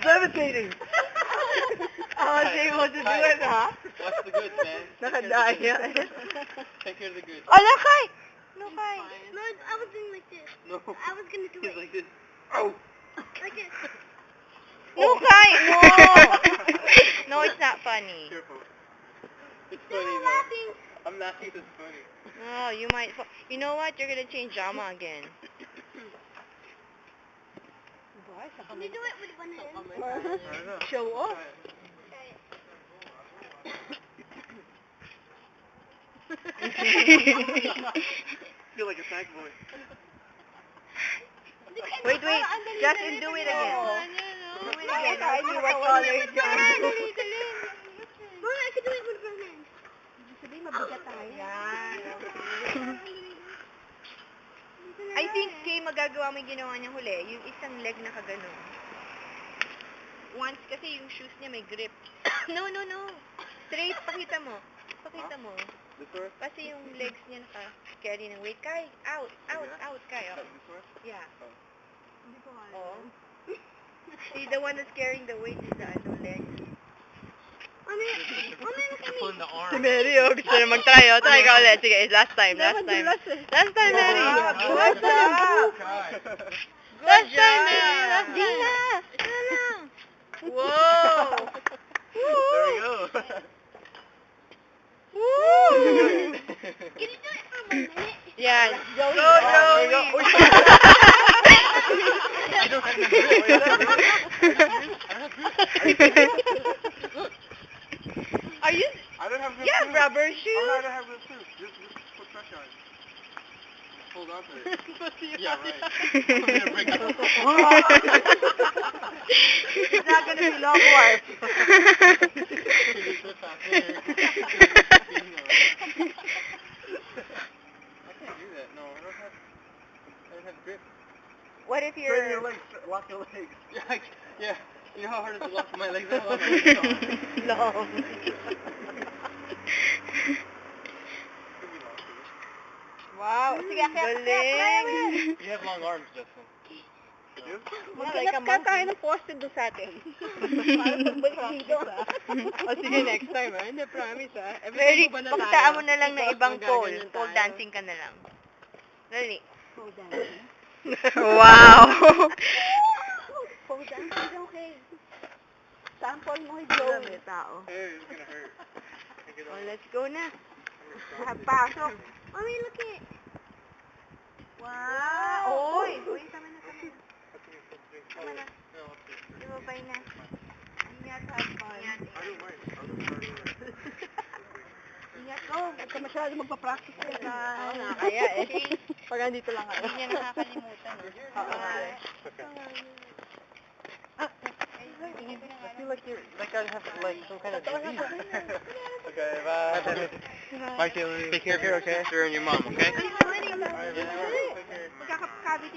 Devastating. Oh, Jay wants to do it, huh? What's the goods, man? Nakadaya. Take care of the goods. Oh, no, Kai! No, Kai. No, I was doing like this. No. I was gonna do He's it. like this. Oh! Like this. No, Kai! No! No, it's not funny. Careful. It's They're funny, not though. laughing. I'm laughing 'cause it's funny. No, you might... You know what? You're gonna change drama again. Can you do it with one hand? I don't know. Show off. Feel like a sack boy. Wait, Justin, do it again. Do it again. I see what color it's Mama, I can do it with one hand. Sabihin, mabigat tayo. I think, Kay, magagawa mo yung ginawa niyang huli. Yung isang leg na kagano. Once, kasi yung shoes niya may grip. No. Straight, pakita mo. Pakita mo. This one? Kasi yung legs niya naka-carry ng weight. Kay, out, Kay. Oh. This one? Yeah. Hindi ko alam. Oh. See, the one that's carrying the weight is the legs. You're pulling the arm. Si Mary, gusto na mag-try, Try ka ulit. Sige, last time. Last time, Mary. Good job. Last time, Mary. Last time. Isa lang. Whoa. There we go. Woo. Can you do it for 1 minute? Yeah. Go, There we go. I don't have Are you? I don't have good Yeah, shoes. rubber I shoes. don't have good shoes. Just put pressure on it. Just hold on to it. Yeah, right. I'm gonna break it. It's not gonna be long warp. I can't do that. No, I don't have grip. What if Straighten you're... your legs. Lock your legs. Yeah. You know how hard it is to lock my legs? I lock my legs off. Long. Wow. Galing. You have long arms, Justin. You? Maghanap ka tayo ng poste doon sa atin. Para pagbalik dito. O sige, next time Hindi, promise Very, pagtaan mo na lang ng ibang pole. Pole dancing ka na lang. Dali. Pole dancing. Wow. Pole dancing is okay. Sample mo, Joe. May tao. Hey, it's gonna hurt. Take it Oh, off. let's go na. Pasok. Mommy, look it. Wow. Uy, tama na. Tama na. No, up there. Lumabay na. Ingat, have fun. I don't mind. I'll just start over. Ingat ko. Huwag ka masyado magpa-practice ka na. Oo nga, kaya Pag andito lang ako. Hindi niya nakakalimutan. Oo. I feel like you're, like I have like some kind of disease. Okay, bye. Bye, Taylor. Take care of your sister and your mom, okay? Magkakabit